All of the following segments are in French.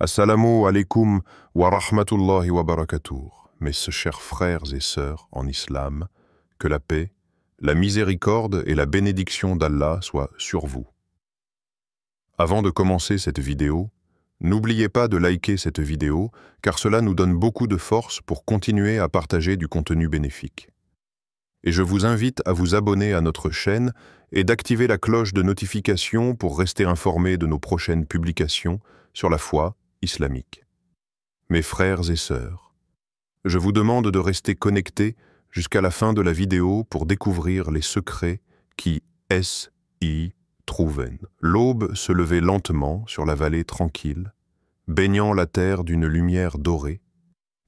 Assalamu alaikum wa rahmatullahi wa barakatuh. Mes chers frères et sœurs en islam, que la paix, la miséricorde et la bénédiction d'Allah soient sur vous. Avant de commencer cette vidéo, n'oubliez pas de liker cette vidéo car cela nous donne beaucoup de force pour continuer à partager du contenu bénéfique. Et je vous invite à vous abonner à notre chaîne et d'activer la cloche de notification pour rester informé de nos prochaines publications sur la foi islamique. Mes frères et sœurs, je vous demande de rester connectés jusqu'à la fin de la vidéo pour découvrir les secrets qui s'y trouven. L'aube se levait lentement sur la vallée tranquille, baignant la terre d'une lumière dorée,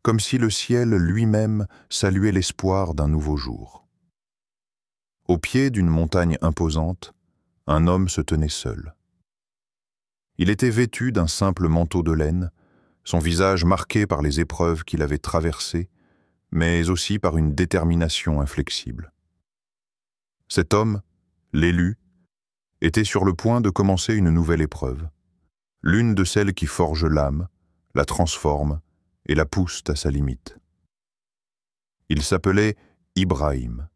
comme si le ciel lui-même saluait l'espoir d'un nouveau jour. Au pied d'une montagne imposante, un homme se tenait seul. Il était vêtu d'un simple manteau de laine, son visage marqué par les épreuves qu'il avait traversées, mais aussi par une détermination inflexible. Cet homme, l'élu, était sur le point de commencer une nouvelle épreuve, l'une de celles qui forge l'âme, la transforme et la pousse à sa limite. Il s'appelait Ibrahim,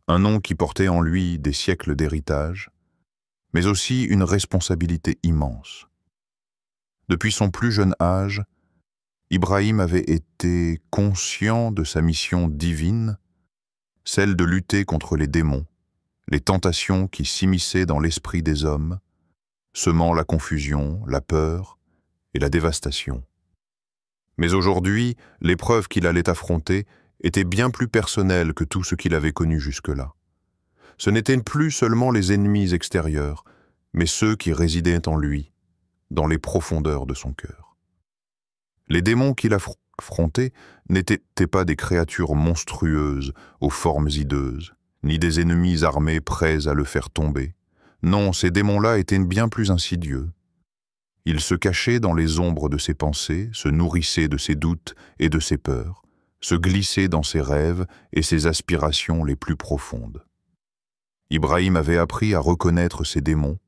un nom qui portait en lui des siècles d'héritage, mais aussi une responsabilité immense. Depuis son plus jeune âge, Ibrahim avait été conscient de sa mission divine, celle de lutter contre les démons, les tentations qui s'immisçaient dans l'esprit des hommes, semant la confusion, la peur et la dévastation. Mais aujourd'hui, l'épreuve qu'il allait affronter était bien plus personnelle que tout ce qu'il avait connu jusque-là. Ce n'étaient plus seulement les ennemis extérieurs, mais ceux qui résidaient en lui, dans les profondeurs de son cœur. Les démons qu'il affrontait n'étaient pas des créatures monstrueuses aux formes hideuses, ni des ennemis armés prêts à le faire tomber. Non, ces démons-là étaient bien plus insidieux. Ils se cachaient dans les ombres de ses pensées, se nourrissaient de ses doutes et de ses peurs, se glissaient dans ses rêves et ses aspirations les plus profondes. Ibrahim avait appris à reconnaître ces démons,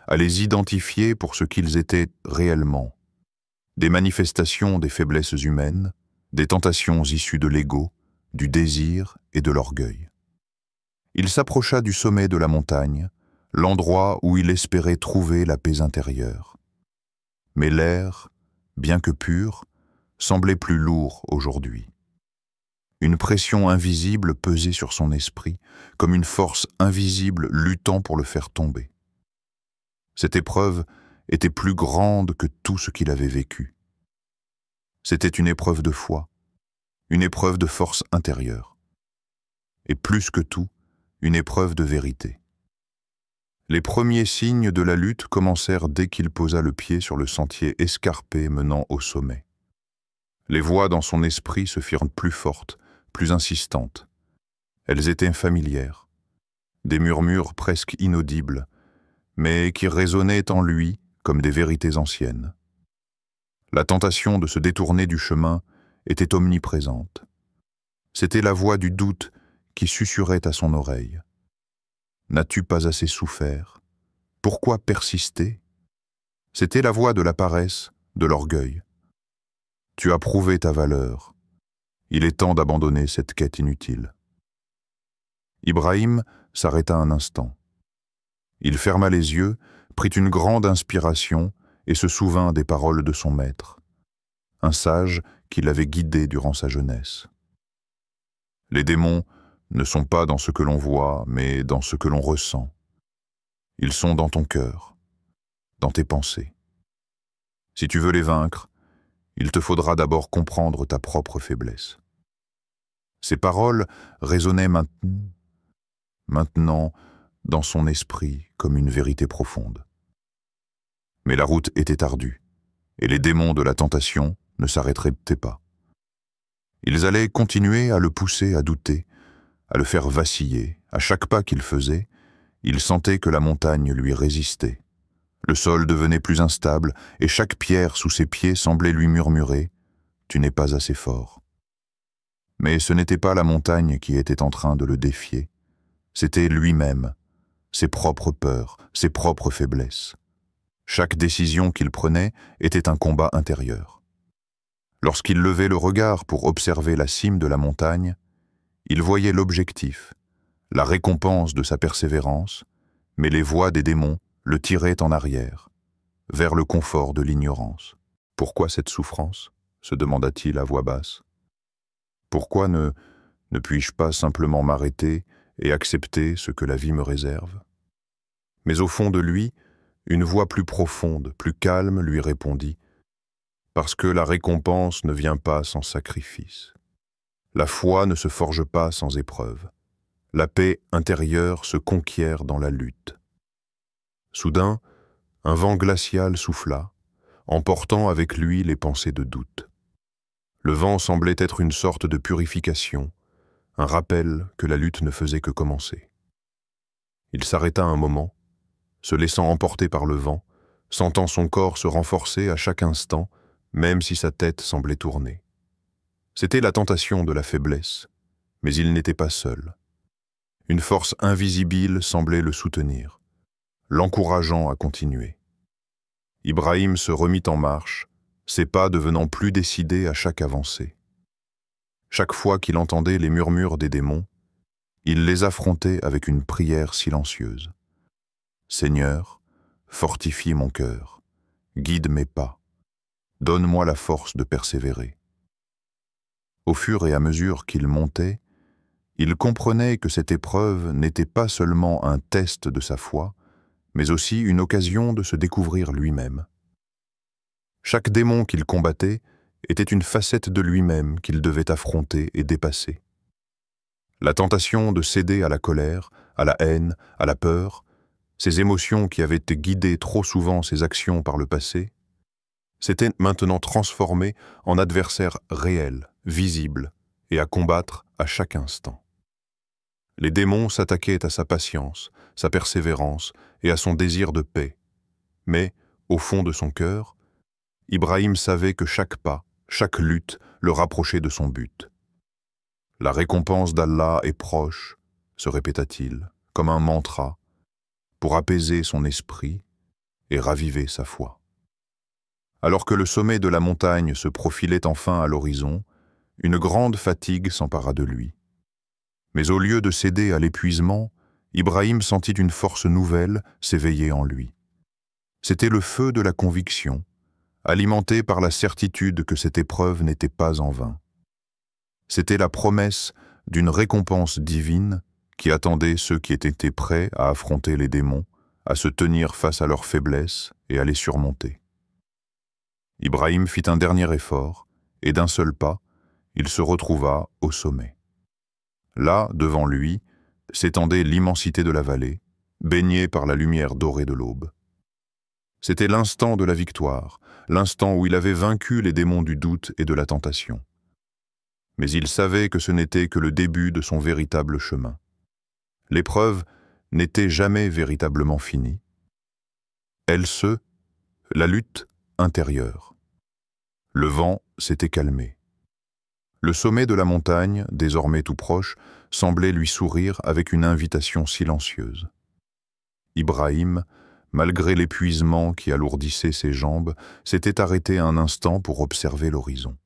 à les identifier pour ce qu'ils étaient réellement, des manifestations des faiblesses humaines, des tentations issues de l'ego, du désir et de l'orgueil. Il s'approcha du sommet de la montagne, l'endroit où il espérait trouver la paix intérieure. Mais l'air, bien que pur, semblait plus lourd aujourd'hui. Une pression invisible pesait sur son esprit, comme une force invisible luttant pour le faire tomber. Cette épreuve était plus grande que tout ce qu'il avait vécu. C'était une épreuve de foi, une épreuve de force intérieure, et plus que tout, une épreuve de vérité. Les premiers signes de la lutte commencèrent dès qu'il posa le pied sur le sentier escarpé menant au sommet. Les voix dans son esprit se firent plus fortes, plus insistantes. Elles étaient familières, des murmures presque inaudibles, mais qui résonnaient en lui comme des vérités anciennes. La tentation de se détourner du chemin était omniprésente. C'était la voix du doute qui susurrait à son oreille. N'as-tu pas assez souffert? Pourquoi persister? C'était la voix de la paresse, de l'orgueil. Tu as prouvé ta valeur. Il est temps d'abandonner cette quête inutile. Ibrahim s'arrêta un instant. Il ferma les yeux, prit une grande inspiration et se souvint des paroles de son maître, un sage qui l'avait guidé durant sa jeunesse. Les démons ne sont pas dans ce que l'on voit, mais dans ce que l'on ressent. Ils sont dans ton cœur, dans tes pensées. Si tu veux les vaincre, il te faudra d'abord comprendre ta propre faiblesse. Ces paroles résonnaient maintenant dans son esprit comme une vérité profonde. Mais la route était ardue, et les démons de la tentation ne s'arrêteraient pas. Ils allaient continuer à le pousser à douter, à le faire vaciller. À chaque pas qu'il faisait, il sentait que la montagne lui résistait. Le sol devenait plus instable, et chaque pierre sous ses pieds semblait lui murmurer « Tu n'es pas assez fort ». Mais ce n'était pas la montagne qui était en train de le défier, c'était lui-même, ses propres peurs, ses propres faiblesses. Chaque décision qu'il prenait était un combat intérieur. Lorsqu'il levait le regard pour observer la cime de la montagne, il voyait l'objectif, la récompense de sa persévérance, mais les voix des démons le tiraient en arrière, vers le confort de l'ignorance. « Pourquoi cette souffrance ?» se demanda-t-il à voix basse. « Pourquoi ne puis-je pas simplement m'arrêter et accepter ce que la vie me réserve ?» Mais au fond de lui, une voix plus profonde, plus calme lui répondit « Parce que la récompense ne vient pas sans sacrifice. La foi ne se forge pas sans épreuve. La paix intérieure se conquiert dans la lutte. » Soudain, un vent glacial souffla, emportant avec lui les pensées de doute. Le vent semblait être une sorte de purification, un rappel que la lutte ne faisait que commencer. Il s'arrêta un moment, se laissant emporter par le vent, sentant son corps se renforcer à chaque instant, même si sa tête semblait tourner. C'était la tentation de la faiblesse, mais il n'était pas seul. Une force invisible semblait le soutenir, l'encourageant à continuer. Ibrahim se remit en marche, ses pas devenant plus décidés à chaque avancée. Chaque fois qu'il entendait les murmures des démons, il les affrontait avec une prière silencieuse. « Seigneur, fortifie mon cœur, guide mes pas, donne-moi la force de persévérer. » Au fur et à mesure qu'il montait, il comprenait que cette épreuve n'était pas seulement un test de sa foi, mais aussi une occasion de se découvrir lui-même. Chaque démon qu'il combattait était une facette de lui-même qu'il devait affronter et dépasser. La tentation de céder à la colère, à la haine, à la peur, ces émotions qui avaient guidé trop souvent ses actions par le passé, s'étaient maintenant transformées en adversaires réels, visibles et à combattre à chaque instant. Les démons s'attaquaient à sa patience, sa persévérance et à son désir de paix. Mais, au fond de son cœur, Ibrahim savait que chaque pas, chaque lutte le rapprochait de son but. « La récompense d'Allah est proche », se répéta-t-il, comme un mantra, pour apaiser son esprit et raviver sa foi. Alors que le sommet de la montagne se profilait enfin à l'horizon, une grande fatigue s'empara de lui. Mais au lieu de céder à l'épuisement, Ibrahim sentit une force nouvelle s'éveiller en lui. C'était le feu de la conviction, alimenté par la certitude que cette épreuve n'était pas en vain. C'était la promesse d'une récompense divine qui attendait ceux qui étaient prêts à affronter les démons, à se tenir face à leurs faiblesses et à les surmonter. Ibrahim fit un dernier effort, et d'un seul pas, il se retrouva au sommet. Là, devant lui, s'étendait l'immensité de la vallée, baignée par la lumière dorée de l'aube. C'était l'instant de la victoire, l'instant où il avait vaincu les démons du doute et de la tentation. Mais il savait que ce n'était que le début de son véritable chemin. L'épreuve n'était jamais véritablement finie. La lutte intérieure. Le vent s'était calmé. Le sommet de la montagne, désormais tout proche, semblait lui sourire avec une invitation silencieuse. Ibrahim, malgré l'épuisement qui alourdissait ses jambes, s'était arrêté un instant pour observer l'horizon.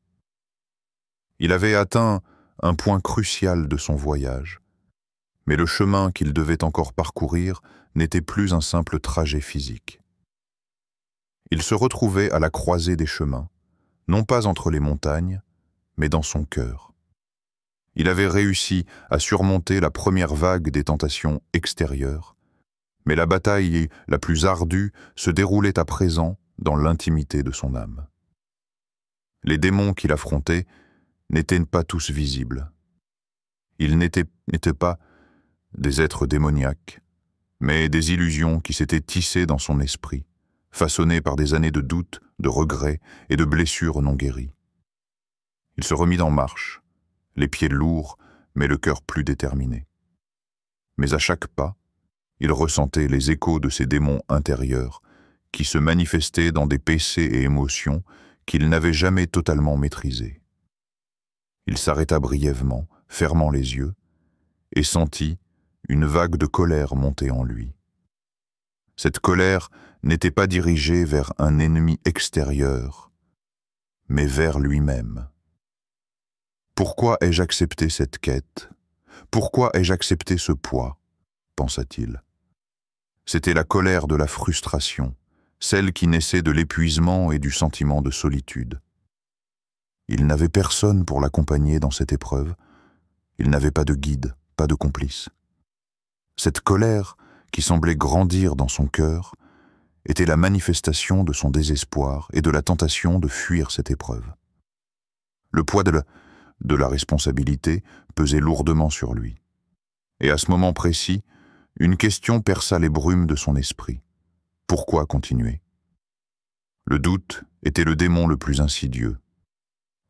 Il avait atteint un point crucial de son voyage, mais le chemin qu'il devait encore parcourir n'était plus un simple trajet physique. Il se retrouvait à la croisée des chemins, non pas entre les montagnes, mais dans son cœur. Il avait réussi à surmonter la première vague des tentations extérieures, mais la bataille la plus ardue se déroulait à présent dans l'intimité de son âme. Les démons qu'il affrontait n'étaient pas tous visibles. Ils n'étaient pas des êtres démoniaques, mais des illusions qui s'étaient tissées dans son esprit, façonnées par des années de doutes, de regrets et de blessures non guéries. Il se remit en marche, les pieds lourds, mais le cœur plus déterminé. Mais à chaque pas, il ressentait les échos de ses démons intérieurs qui se manifestaient dans des pensées et émotions qu'il n'avait jamais totalement maîtrisées. Il s'arrêta brièvement, fermant les yeux, et sentit une vague de colère monter en lui. Cette colère n'était pas dirigé vers un ennemi extérieur, mais vers lui-même. Pourquoi ai-je accepté cette quête? Pourquoi ai-je accepté ce poids? Pensa-t-il. C'était la colère de la frustration, celle qui naissait de l'épuisement et du sentiment de solitude. Il n'avait personne pour l'accompagner dans cette épreuve. Il n'avait pas de guide, pas de complice. Cette colère, qui semblait grandir dans son cœur, était la manifestation de son désespoir et de la tentation de fuir cette épreuve. Le poids de la responsabilité pesait lourdement sur lui. Et à ce moment précis, une question perça les brumes de son esprit. Pourquoi continuer? Le doute était le démon le plus insidieux.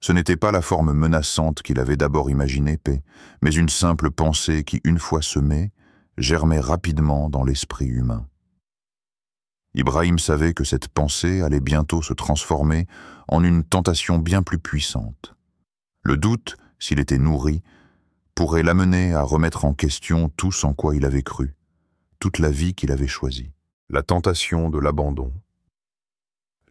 Ce n'était pas la forme menaçante qu'il avait d'abord imaginée, mais une simple pensée qui, une fois semée, germait rapidement dans l'esprit humain. Ibrahim savait que cette pensée allait bientôt se transformer en une tentation bien plus puissante. Le doute, s'il était nourri, pourrait l'amener à remettre en question tout en quoi il avait cru, toute la vie qu'il avait choisie. La tentation de l'abandon.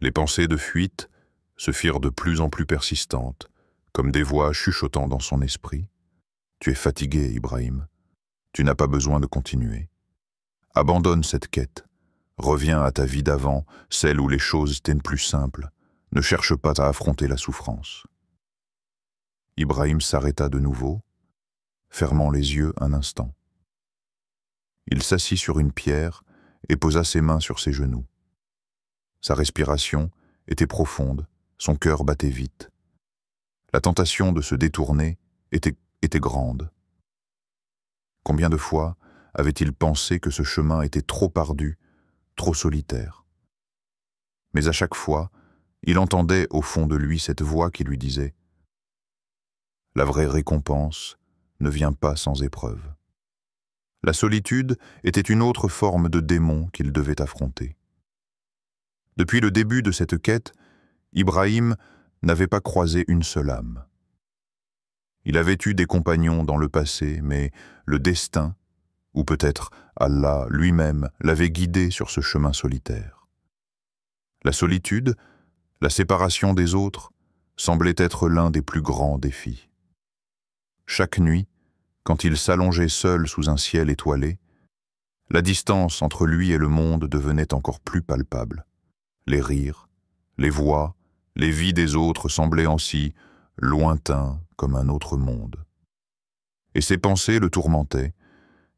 Les pensées de fuite se firent de plus en plus persistantes, comme des voix chuchotant dans son esprit. « Tu es fatigué, Ibrahim. Tu n'as pas besoin de continuer. Abandonne cette quête. Reviens à ta vie d'avant, celle où les choses étaient plus simples. Ne cherche pas à affronter la souffrance. » Ibrahim s'arrêta de nouveau, fermant les yeux un instant. Il s'assit sur une pierre et posa ses mains sur ses genoux. Sa respiration était profonde, son cœur battait vite. La tentation de se détourner était grande. Combien de fois avait-il pensé que ce chemin était trop ardu, trop solitaire? Mais à chaque fois, il entendait au fond de lui cette voix qui lui disait « La vraie récompense ne vient pas sans épreuve. » La solitude était une autre forme de démon qu'il devait affronter. Depuis le début de cette quête, Ibrahim n'avait pas croisé une seule âme. Il avait eu des compagnons dans le passé, mais le destin, ou peut-être Allah lui-même, l'avait guidé sur ce chemin solitaire. La solitude, la séparation des autres, semblait être l'un des plus grands défis. Chaque nuit, quand il s'allongeait seul sous un ciel étoilé, la distance entre lui et le monde devenait encore plus palpable. Les rires, les voix, les vies des autres semblaient ainsi lointains comme un autre monde. Et ses pensées le tourmentaient.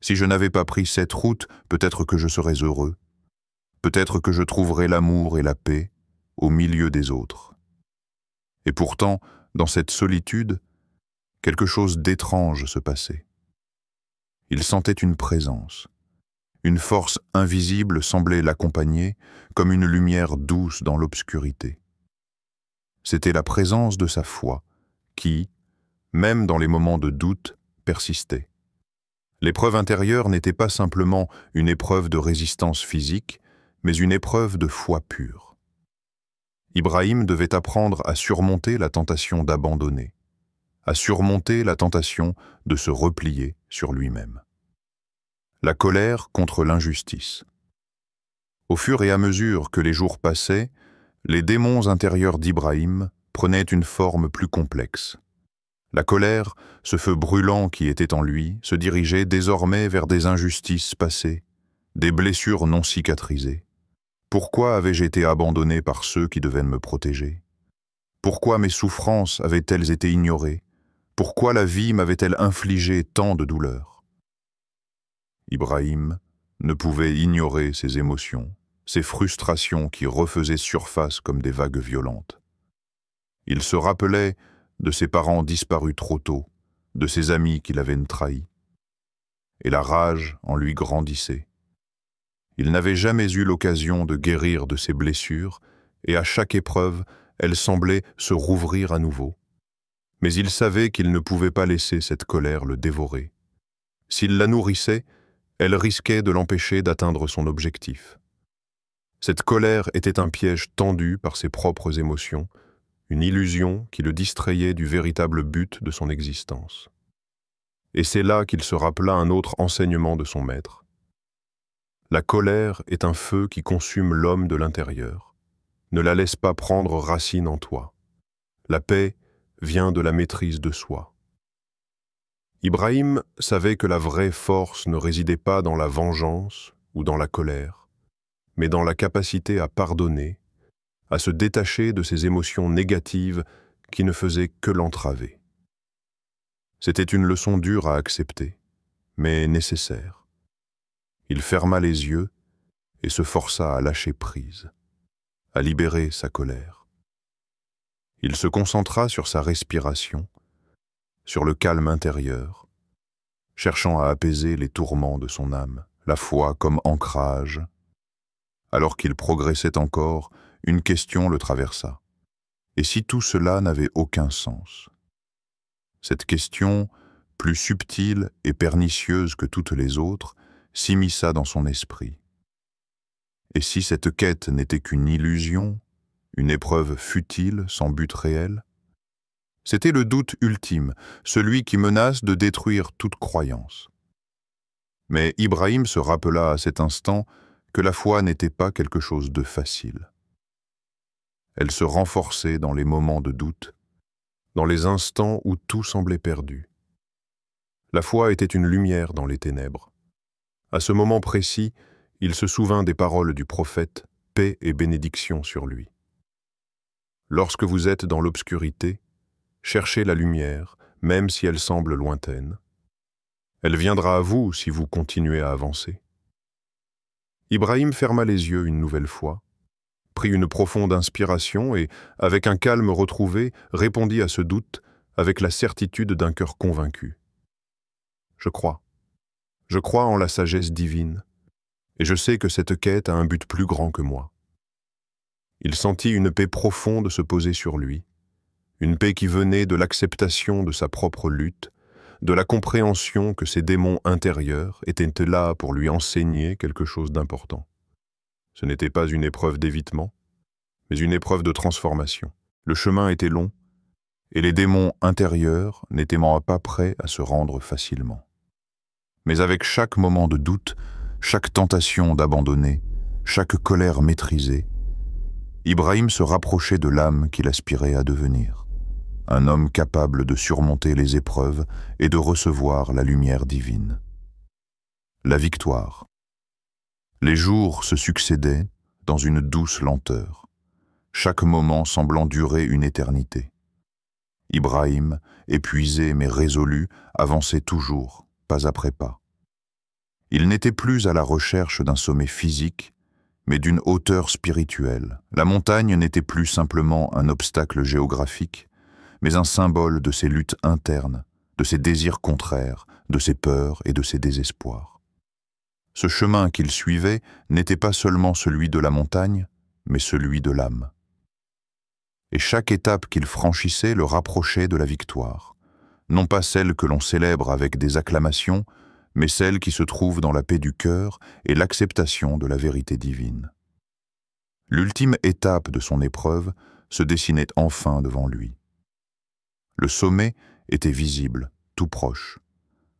Si je n'avais pas pris cette route, peut-être que je serais heureux. Peut-être que je trouverais l'amour et la paix au milieu des autres. Et pourtant, dans cette solitude, quelque chose d'étrange se passait. Il sentait une présence. Une force invisible semblait l'accompagner, comme une lumière douce dans l'obscurité. C'était la présence de sa foi, qui, même dans les moments de doute, persistait. L'épreuve intérieure n'était pas simplement une épreuve de résistance physique, mais une épreuve de foi pure. Ibrahim devait apprendre à surmonter la tentation d'abandonner, à surmonter la tentation de se replier sur lui-même. La colère contre l'injustice. Au fur et à mesure que les jours passaient, les démons intérieurs d'Ibrahim prenaient une forme plus complexe. La colère, ce feu brûlant qui était en lui, se dirigeait désormais vers des injustices passées, des blessures non cicatrisées. Pourquoi avais-je été abandonné par ceux qui devaient me protéger? Pourquoi mes souffrances avaient-elles été ignorées? Pourquoi la vie m'avait-elle infligé tant de douleurs? Ibrahim ne pouvait ignorer ses émotions, ses frustrations qui refaisaient surface comme des vagues violentes. Il se rappelait de ses parents disparus trop tôt, de ses amis qui l'avaient trahi. Et la rage en lui grandissait. Il n'avait jamais eu l'occasion de guérir de ses blessures, et à chaque épreuve, elles semblaient se rouvrir à nouveau. Mais il savait qu'il ne pouvait pas laisser cette colère le dévorer. S'il la nourrissait, elle risquait de l'empêcher d'atteindre son objectif. Cette colère était un piège tendu par ses propres émotions, une illusion qui le distrayait du véritable but de son existence. Et c'est là qu'il se rappela un autre enseignement de son maître. La colère est un feu qui consume l'homme de l'intérieur. Ne la laisse pas prendre racine en toi. La paix vient de la maîtrise de soi. Ibrahim savait que la vraie force ne résidait pas dans la vengeance ou dans la colère, mais dans la capacité à pardonner, à se détacher de ces émotions négatives qui ne faisaient que l'entraver. C'était une leçon dure à accepter, mais nécessaire. Il ferma les yeux et se força à lâcher prise, à libérer sa colère. Il se concentra sur sa respiration, sur le calme intérieur, cherchant à apaiser les tourments de son âme, la foi comme ancrage. Alors qu'il progressait encore, une question le traversa. Et si tout cela n'avait aucun sens? Cette question, plus subtile et pernicieuse que toutes les autres, s'immisça dans son esprit. Et si cette quête n'était qu'une illusion, une épreuve futile sans but réel? C'était le doute ultime, celui qui menace de détruire toute croyance. Mais Ibrahim se rappela à cet instant que la foi n'était pas quelque chose de facile. Elle se renforçait dans les moments de doute, dans les instants où tout semblait perdu. La foi était une lumière dans les ténèbres. À ce moment précis, il se souvint des paroles du prophète, paix et bénédiction sur lui. Lorsque vous êtes dans l'obscurité, cherchez la lumière, même si elle semble lointaine. Elle viendra à vous si vous continuez à avancer. Ibrahim ferma les yeux une nouvelle fois, prit une profonde inspiration et, avec un calme retrouvé, répondit à ce doute avec la certitude d'un cœur convaincu. Je crois en la sagesse divine, et je sais que cette quête a un but plus grand que moi. Il sentit une paix profonde se poser sur lui, une paix qui venait de l'acceptation de sa propre lutte, de la compréhension que ses démons intérieurs étaient là pour lui enseigner quelque chose d'important. Ce n'était pas une épreuve d'évitement, mais une épreuve de transformation. Le chemin était long, et les démons intérieurs n'étaient pas prêts à se rendre facilement. Mais avec chaque moment de doute, chaque tentation d'abandonner, chaque colère maîtrisée, Ibrahim se rapprochait de l'âme qu'il aspirait à devenir. Un homme capable de surmonter les épreuves et de recevoir la lumière divine. La victoire. Les jours se succédaient dans une douce lenteur, chaque moment semblant durer une éternité. Ibrahim, épuisé mais résolu, avançait toujours, pas après pas. Il n'était plus à la recherche d'un sommet physique, mais d'une hauteur spirituelle. La montagne n'était plus simplement un obstacle géographique, mais un symbole de ses luttes internes, de ses désirs contraires, de ses peurs et de ses désespoirs. Ce chemin qu'il suivait n'était pas seulement celui de la montagne, mais celui de l'âme. Et chaque étape qu'il franchissait le rapprochait de la victoire, non pas celle que l'on célèbre avec des acclamations, mais celle qui se trouve dans la paix du cœur et l'acceptation de la vérité divine. L'ultime étape de son épreuve se dessinait enfin devant lui. Le sommet était visible, tout proche.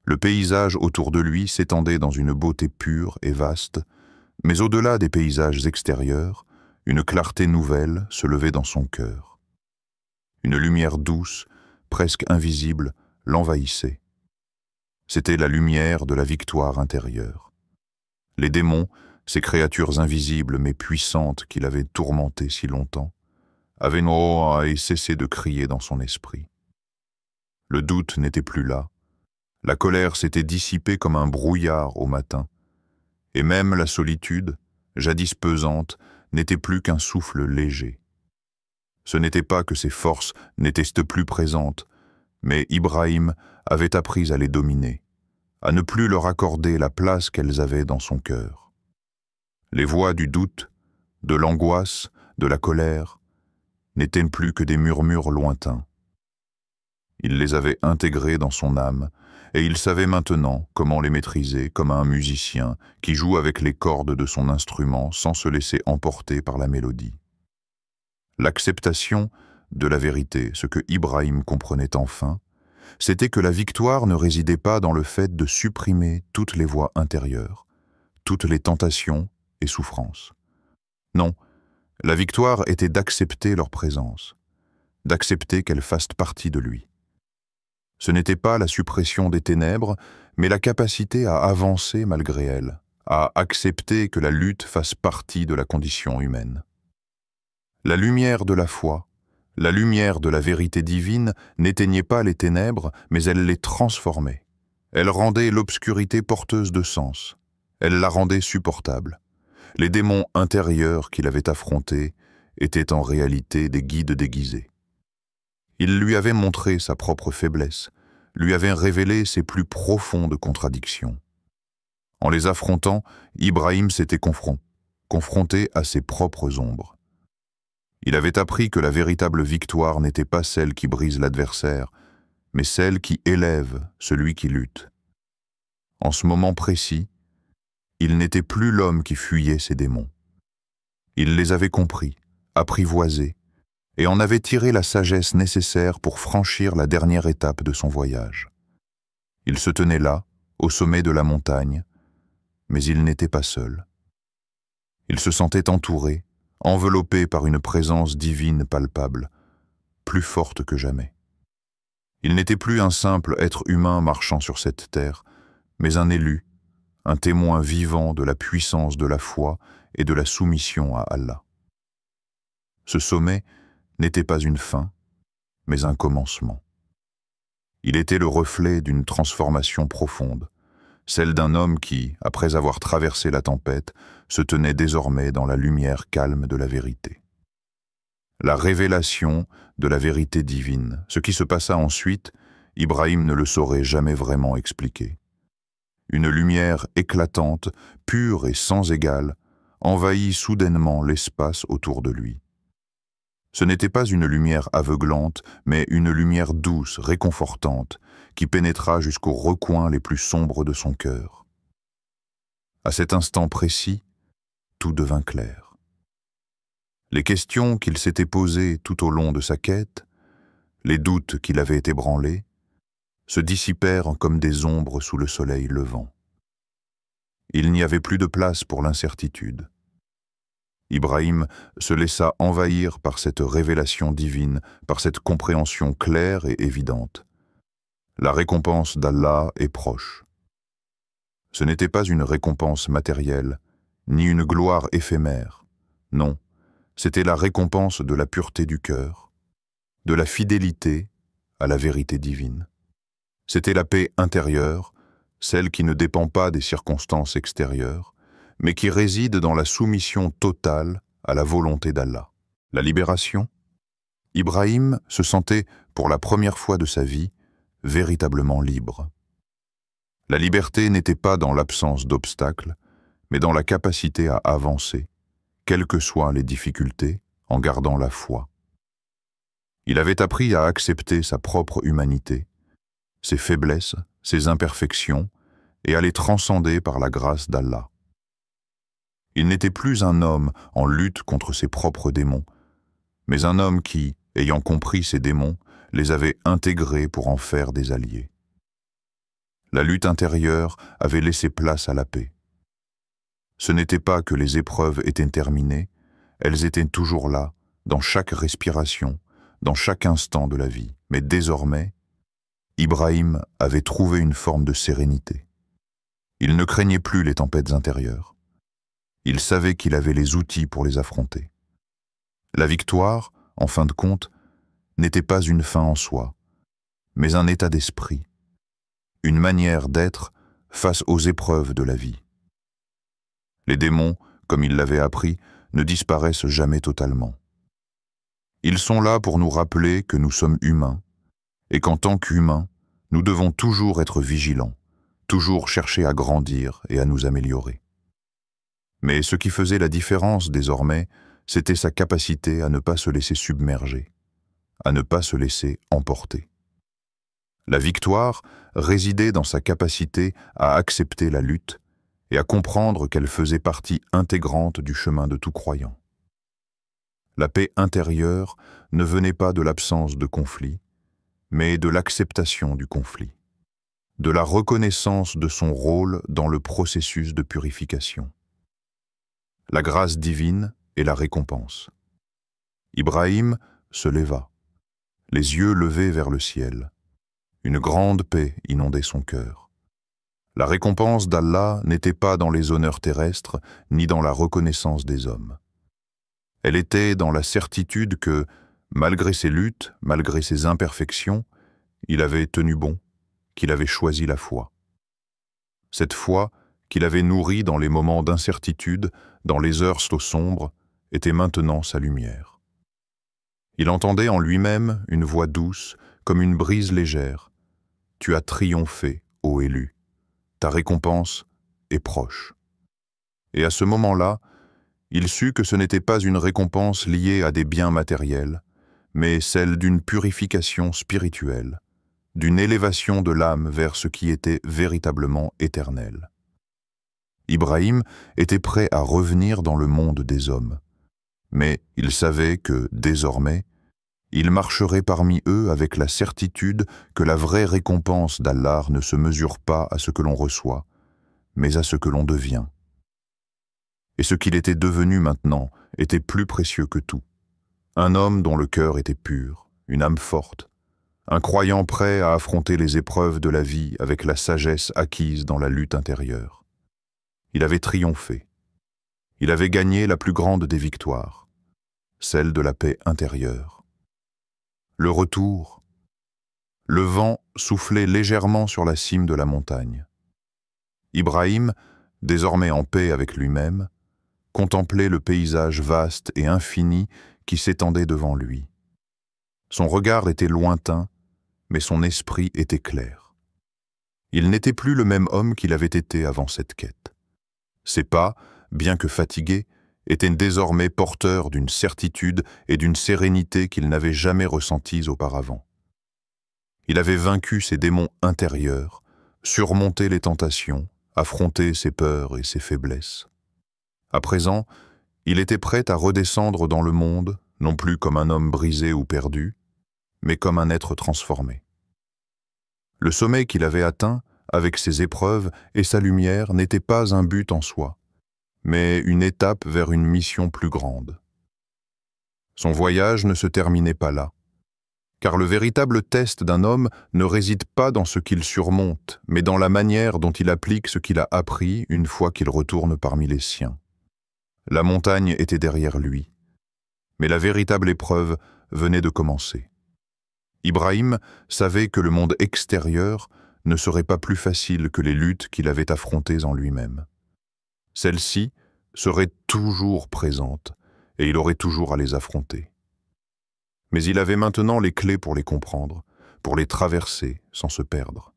Le paysage autour de lui s'étendait dans une beauté pure et vaste, mais au-delà des paysages extérieurs, une clarté nouvelle se levait dans son cœur. Une lumière douce, presque invisible, l'envahissait. C'était la lumière de la victoire intérieure. Les démons, ces créatures invisibles mais puissantes qui l'avaient tourmenté si longtemps, avaient et cessé de crier dans son esprit. Le doute n'était plus là, la colère s'était dissipée comme un brouillard au matin, et même la solitude, jadis pesante, n'était plus qu'un souffle léger. Ce n'était pas que ses forces n'étaient plus présentes, mais Ibrahim avait appris à les dominer, à ne plus leur accorder la place qu'elles avaient dans son cœur. Les voix du doute, de l'angoisse, de la colère, n'étaient plus que des murmures lointains. Il les avait intégrées dans son âme, et il savait maintenant comment les maîtriser comme un musicien qui joue avec les cordes de son instrument sans se laisser emporter par la mélodie. L'acceptation de la vérité, ce que Ibrahim comprenait enfin, c'était que la victoire ne résidait pas dans le fait de supprimer toutes les voix intérieures, toutes les tentations et souffrances. Non, la victoire était d'accepter leur présence, d'accepter qu'elles fassent partie de lui. Ce n'était pas la suppression des ténèbres, mais la capacité à avancer malgré elles, à accepter que la lutte fasse partie de la condition humaine. La lumière de la foi, la lumière de la vérité divine n'éteignait pas les ténèbres, mais elle les transformait. Elle rendait l'obscurité porteuse de sens. Elle la rendait supportable. Les démons intérieurs qu'il avait affrontés étaient en réalité des guides déguisés. Il lui avait montré sa propre faiblesse, lui avait révélé ses plus profondes contradictions. En les affrontant, Ibrahim s'était confronté à ses propres ombres. Il avait appris que la véritable victoire n'était pas celle qui brise l'adversaire, mais celle qui élève celui qui lutte. En ce moment précis, il n'était plus l'homme qui fuyait ses démons. Il les avait compris, apprivoisés, et en avait tiré la sagesse nécessaire pour franchir la dernière étape de son voyage. Il se tenait là, au sommet de la montagne, mais il n'était pas seul. Il se sentait entouré, enveloppé par une présence divine palpable, plus forte que jamais. Il n'était plus un simple être humain marchant sur cette terre, mais un élu, un témoin vivant de la puissance de la foi et de la soumission à Allah. Ce sommet n'était pas une fin, mais un commencement. Il était le reflet d'une transformation profonde, celle d'un homme qui, après avoir traversé la tempête, se tenait désormais dans la lumière calme de la vérité. La révélation de la vérité divine, ce qui se passa ensuite, Ibrahim ne le saurait jamais vraiment expliquer. Une lumière éclatante, pure et sans égale, envahit soudainement l'espace autour de lui. Ce n'était pas une lumière aveuglante, mais une lumière douce, réconfortante, qui pénétra jusqu'aux recoins les plus sombres de son cœur. À cet instant précis, tout devint clair. Les questions qu'il s'était posées tout au long de sa quête, les doutes qui l'avaient ébranlé, se dissipèrent comme des ombres sous le soleil levant. Il n'y avait plus de place pour l'incertitude. Ibrahim se laissa envahir par cette révélation divine, par cette compréhension claire et évidente. La récompense d'Allah est proche. Ce n'était pas une récompense matérielle, ni une gloire éphémère. Non, c'était la récompense de la pureté du cœur, de la fidélité à la vérité divine. C'était la paix intérieure, celle qui ne dépend pas des circonstances extérieures, mais qui réside dans la soumission totale à la volonté d'Allah. La libération? Ibrahim se sentait, pour la première fois de sa vie, véritablement libre. La liberté n'était pas dans l'absence d'obstacles, mais dans la capacité à avancer, quelles que soient les difficultés, en gardant la foi. Il avait appris à accepter sa propre humanité, ses faiblesses, ses imperfections, et à les transcender par la grâce d'Allah. Il n'était plus un homme en lutte contre ses propres démons, mais un homme qui, ayant compris ses démons, les avait intégrés pour en faire des alliés. La lutte intérieure avait laissé place à la paix. Ce n'était pas que les épreuves étaient terminées, elles étaient toujours là, dans chaque respiration, dans chaque instant de la vie. Mais désormais, Ibrahim avait trouvé une forme de sérénité. Il ne craignait plus les tempêtes intérieures. Il savait qu'il avait les outils pour les affronter. La victoire, en fin de compte, n'était pas une fin en soi, mais un état d'esprit, une manière d'être face aux épreuves de la vie. Les démons, comme il l'avait appris, ne disparaissent jamais totalement. Ils sont là pour nous rappeler que nous sommes humains, et qu'en tant qu'humains, nous devons toujours être vigilants, toujours chercher à grandir et à nous améliorer. Mais ce qui faisait la différence désormais, c'était sa capacité à ne pas se laisser submerger, à ne pas se laisser emporter. La victoire résidait dans sa capacité à accepter la lutte et à comprendre qu'elle faisait partie intégrante du chemin de tout croyant. La paix intérieure ne venait pas de l'absence de conflit, mais de l'acceptation du conflit. de la reconnaissance de son rôle dans le processus de purification. La grâce divine et la récompense. Ibrahim se leva, les yeux levés vers le ciel. Une grande paix inondait son cœur. La récompense d'Allah n'était pas dans les honneurs terrestres, ni dans la reconnaissance des hommes. Elle était dans la certitude que, malgré ses luttes, malgré ses imperfections, il avait tenu bon, qu'il avait choisi la foi. Cette foi, qu'il avait nourrie dans les moments d'incertitude, dans les heures sombres, était maintenant sa lumière. Il entendait en lui-même une voix douce, comme une brise légère. « Tu as triomphé, ô élu. Ta récompense est proche. » Et à ce moment-là, il sut que ce n'était pas une récompense liée à des biens matériels, mais celle d'une purification spirituelle, d'une élévation de l'âme vers ce qui était véritablement éternel. Ibrahim était prêt à revenir dans le monde des hommes, mais il savait que, désormais, il marcherait parmi eux avec la certitude que la vraie récompense d'Allah ne se mesure pas à ce que l'on reçoit, mais à ce que l'on devient. Et ce qu'il était devenu maintenant était plus précieux que tout. Un homme dont le cœur était pur, une âme forte, un croyant prêt à affronter les épreuves de la vie avec la sagesse acquise dans la lutte intérieure. Il avait triomphé. Il avait gagné la plus grande des victoires, celle de la paix intérieure. Le retour. Le vent soufflait légèrement sur la cime de la montagne. Ibrahim, désormais en paix avec lui-même, contemplait le paysage vaste et infini qui s'étendait devant lui. Son regard était lointain, mais son esprit était clair. Il n'était plus le même homme qu'il avait été avant cette quête. Ses pas, bien que fatigués, étaient désormais porteurs d'une certitude et d'une sérénité qu'il n'avait jamais ressenties auparavant. Il avait vaincu ses démons intérieurs, surmonté les tentations, affronté ses peurs et ses faiblesses. À présent, il était prêt à redescendre dans le monde, non plus comme un homme brisé ou perdu, mais comme un être transformé. Le sommet qu'il avait atteint, avec ses épreuves et sa lumière, n'était pas un but en soi, mais une étape vers une mission plus grande. Son voyage ne se terminait pas là, car le véritable test d'un homme ne réside pas dans ce qu'il surmonte, mais dans la manière dont il applique ce qu'il a appris une fois qu'il retourne parmi les siens. La montagne était derrière lui, mais la véritable épreuve venait de commencer. Ibrahim savait que le monde extérieur ne serait pas plus facile que les luttes qu'il avait affrontées en lui-même. Celles-ci seraient toujours présentes et il aurait toujours à les affronter. Mais il avait maintenant les clés pour les comprendre, pour les traverser sans se perdre.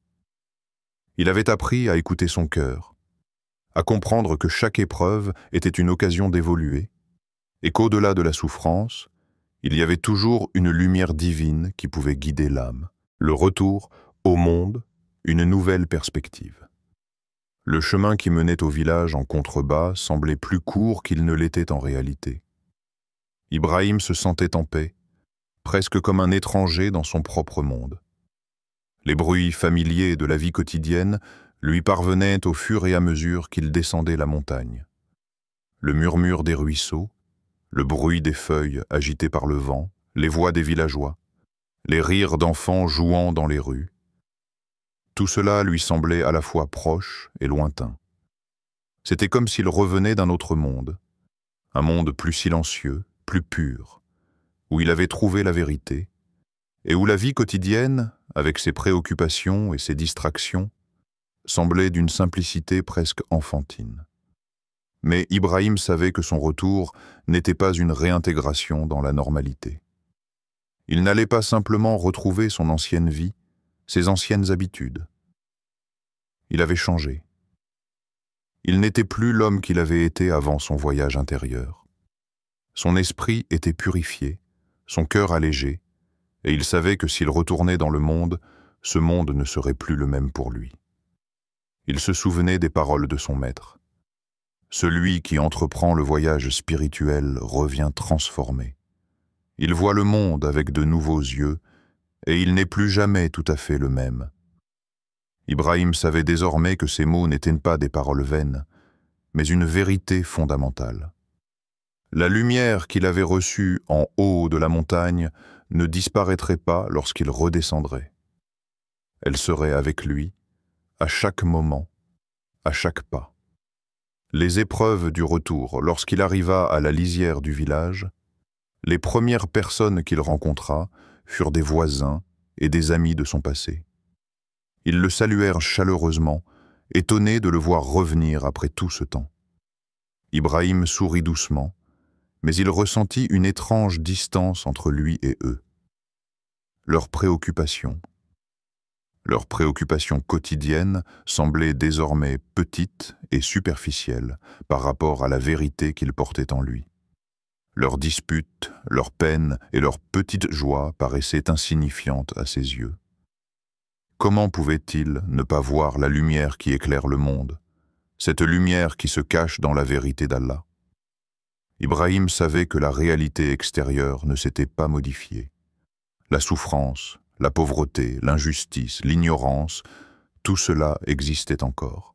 Il avait appris à écouter son cœur, à comprendre que chaque épreuve était une occasion d'évoluer, et qu'au-delà de la souffrance, il y avait toujours une lumière divine qui pouvait guider l'âme, le retour au monde, une nouvelle perspective. Le chemin qui menait au village en contrebas semblait plus court qu'il ne l'était en réalité. Ibrahim se sentait en paix, presque comme un étranger dans son propre monde. Les bruits familiers de la vie quotidienne lui parvenaient au fur et à mesure qu'il descendait la montagne. Le murmure des ruisseaux, le bruit des feuilles agitées par le vent, les voix des villageois, les rires d'enfants jouant dans les rues. Tout cela lui semblait à la fois proche et lointain. C'était comme s'il revenait d'un autre monde, un monde plus silencieux, plus pur, où il avait trouvé la vérité, et où la vie quotidienne, avec ses préoccupations et ses distractions, semblait d'une simplicité presque enfantine. Mais Ibrahim savait que son retour n'était pas une réintégration dans la normalité. Il n'allait pas simplement retrouver son ancienne vie, ses anciennes habitudes. Il avait changé. Il n'était plus l'homme qu'il avait été avant son voyage intérieur. Son esprit était purifié, son cœur allégé, et il savait que s'il retournait dans le monde, ce monde ne serait plus le même pour lui. Il se souvenait des paroles de son maître. Celui qui entreprend le voyage spirituel revient transformé. Il voit le monde avec de nouveaux yeux, et il n'est plus jamais tout à fait le même. Ibrahim savait désormais que ces mots n'étaient pas des paroles vaines, mais une vérité fondamentale. La lumière qu'il avait reçue en haut de la montagne ne disparaîtrait pas lorsqu'il redescendrait. Elle serait avec lui, à chaque moment, à chaque pas. Les épreuves du retour, lorsqu'il arriva à la lisière du village, les premières personnes qu'il rencontra furent des voisins et des amis de son passé. Ils le saluèrent chaleureusement, étonnés de le voir revenir après tout ce temps. Ibrahim sourit doucement, mais il ressentit une étrange distance entre lui et eux. Leurs préoccupations quotidiennes semblaient désormais petites et superficielles par rapport à la vérité qu'il portait en lui. Leurs disputes, leurs peines et leurs petites joies paraissaient insignifiantes à ses yeux. Comment pouvait-il ne pas voir la lumière qui éclaire le monde, cette lumière qui se cache dans la vérité d'Allah? Ibrahim savait que la réalité extérieure ne s'était pas modifiée. La souffrance, la pauvreté, l'injustice, l'ignorance, tout cela existait encore.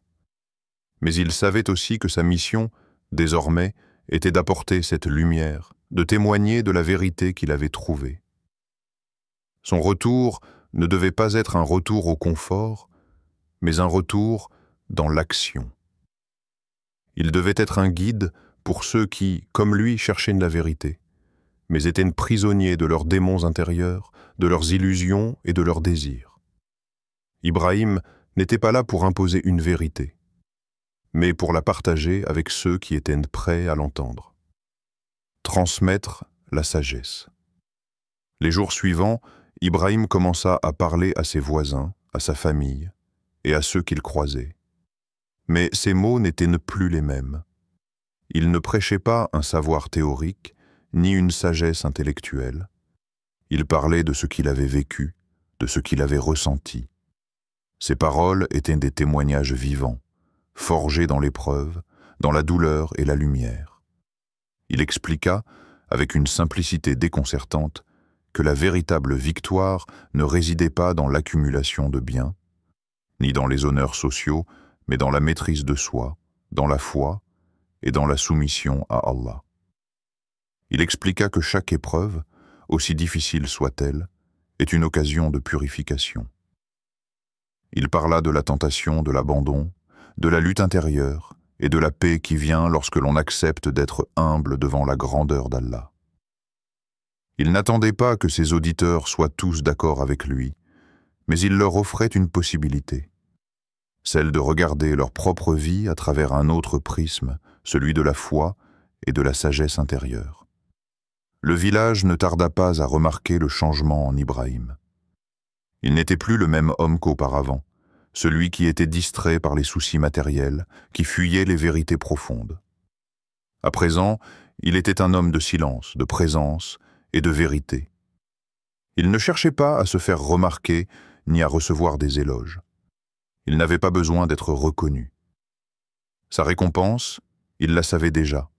Mais il savait aussi que sa mission, désormais, était d'apporter cette lumière, de témoigner de la vérité qu'il avait trouvée. Son retour ne devait pas être un retour au confort, mais un retour dans l'action. Il devait être un guide pour ceux qui, comme lui, cherchaient la vérité, mais étaient prisonniers de leurs démons intérieurs, de leurs illusions et de leurs désirs. Ibrahim n'était pas là pour imposer une vérité, mais pour la partager avec ceux qui étaient prêts à l'entendre. Transmettre la sagesse. Les jours suivants, Ibrahim commença à parler à ses voisins, à sa famille et à ceux qu'il croisait. Mais ses mots n'étaient plus les mêmes. Il ne prêchait pas un savoir théorique, ni une sagesse intellectuelle. Il parlait de ce qu'il avait vécu, de ce qu'il avait ressenti. Ses paroles étaient des témoignages vivants, forgés dans l'épreuve, dans la douleur et la lumière. Il expliqua, avec une simplicité déconcertante, que la véritable victoire ne résidait pas dans l'accumulation de biens, ni dans les honneurs sociaux, mais dans la maîtrise de soi, dans la foi et dans la soumission à Allah. Il expliqua que chaque épreuve, aussi difficile soit-elle, est une occasion de purification. Il parla de la tentation, de l'abandon, de la lutte intérieure et de la paix qui vient lorsque l'on accepte d'être humble devant la grandeur d'Allah. Il n'attendait pas que ses auditeurs soient tous d'accord avec lui, mais il leur offrait une possibilité, celle de regarder leur propre vie à travers un autre prisme, celui de la foi et de la sagesse intérieure. Le village ne tarda pas à remarquer le changement en Ibrahim. Il n'était plus le même homme qu'auparavant, celui qui était distrait par les soucis matériels, qui fuyait les vérités profondes. À présent, il était un homme de silence, de présence et de vérité. Il ne cherchait pas à se faire remarquer ni à recevoir des éloges. Il n'avait pas besoin d'être reconnu. Sa récompense, il la savait déjà.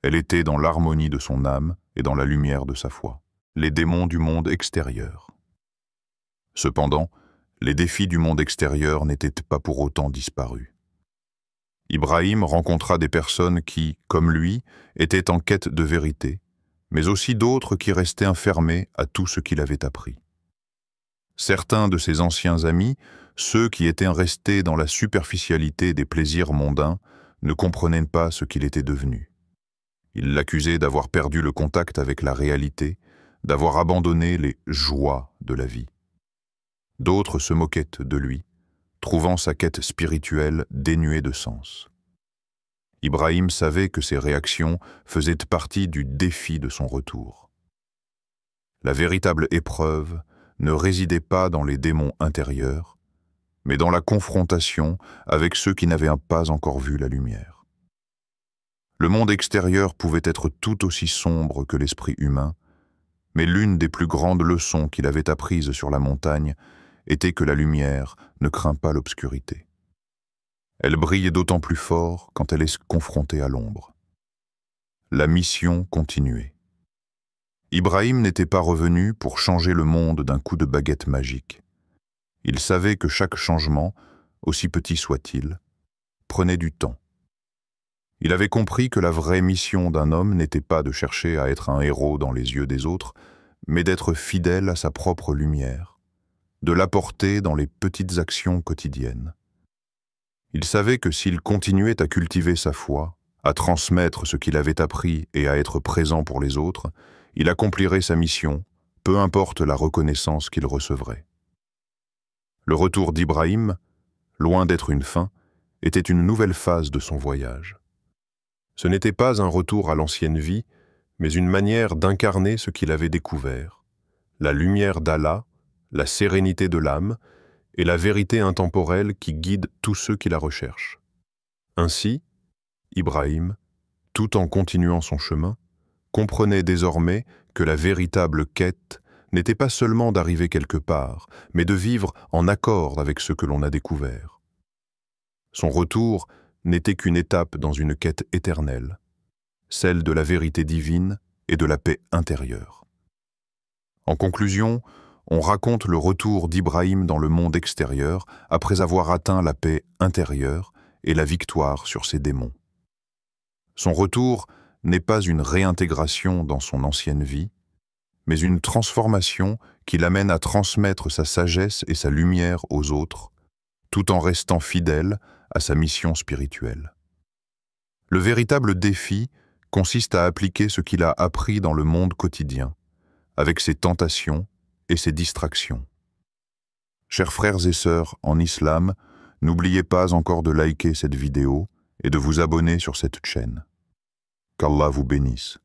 Elle était dans l'harmonie de son âme et dans la lumière de sa foi. Les démons du monde extérieur. Cependant, les défis du monde extérieur n'étaient pas pour autant disparus. Ibrahim rencontra des personnes qui, comme lui, étaient en quête de vérité, mais aussi d'autres qui restaient enfermés à tout ce qu'il avait appris. Certains de ses anciens amis, ceux qui étaient restés dans la superficialité des plaisirs mondains, ne comprenaient pas ce qu'il était devenu. Ils l'accusaient d'avoir perdu le contact avec la réalité, d'avoir abandonné les joies de la vie. D'autres se moquaient de lui, trouvant sa quête spirituelle dénuée de sens. Ibrahim savait que ces réactions faisaient partie du défi de son retour. La véritable épreuve ne résidait pas dans les démons intérieurs, mais dans la confrontation avec ceux qui n'avaient pas encore vu la lumière. Le monde extérieur pouvait être tout aussi sombre que l'esprit humain, mais l'une des plus grandes leçons qu'il avait apprises sur la montagne était que la lumière ne craint pas l'obscurité. Elle brille d'autant plus fort quand elle est confrontée à l'ombre. La mission continuait. Ibrahim n'était pas revenu pour changer le monde d'un coup de baguette magique. Il savait que chaque changement, aussi petit soit-il, prenait du temps. Il avait compris que la vraie mission d'un homme n'était pas de chercher à être un héros dans les yeux des autres, mais d'être fidèle à sa propre lumière, de l'apporter dans les petites actions quotidiennes. Il savait que s'il continuait à cultiver sa foi, à transmettre ce qu'il avait appris et à être présent pour les autres, il accomplirait sa mission, peu importe la reconnaissance qu'il recevrait. Le retour d'Ibrahim, loin d'être une fin, était une nouvelle phase de son voyage. Ce n'était pas un retour à l'ancienne vie, mais une manière d'incarner ce qu'il avait découvert, la lumière d'Allah, la sérénité de l'âme et la vérité intemporelle qui guide tous ceux qui la recherchent. Ainsi, Ibrahim, tout en continuant son chemin, comprenait désormais que la véritable quête n'était pas seulement d'arriver quelque part, mais de vivre en accord avec ce que l'on a découvert. Son retour n'était qu'une étape dans une quête éternelle, celle de la vérité divine et de la paix intérieure. En conclusion, on raconte le retour d'Ibrahim dans le monde extérieur après avoir atteint la paix intérieure et la victoire sur ses démons. Son retour n'est pas une réintégration dans son ancienne vie, mais une transformation qui l'amène à transmettre sa sagesse et sa lumière aux autres, tout en restant fidèle à sa mission spirituelle. Le véritable défi consiste à appliquer ce qu'il a appris dans le monde quotidien, avec ses tentations et ses distractions. Chers frères et sœurs en islam, n'oubliez pas encore de liker cette vidéo et de vous abonner sur cette chaîne. Qu'Allah vous bénisse.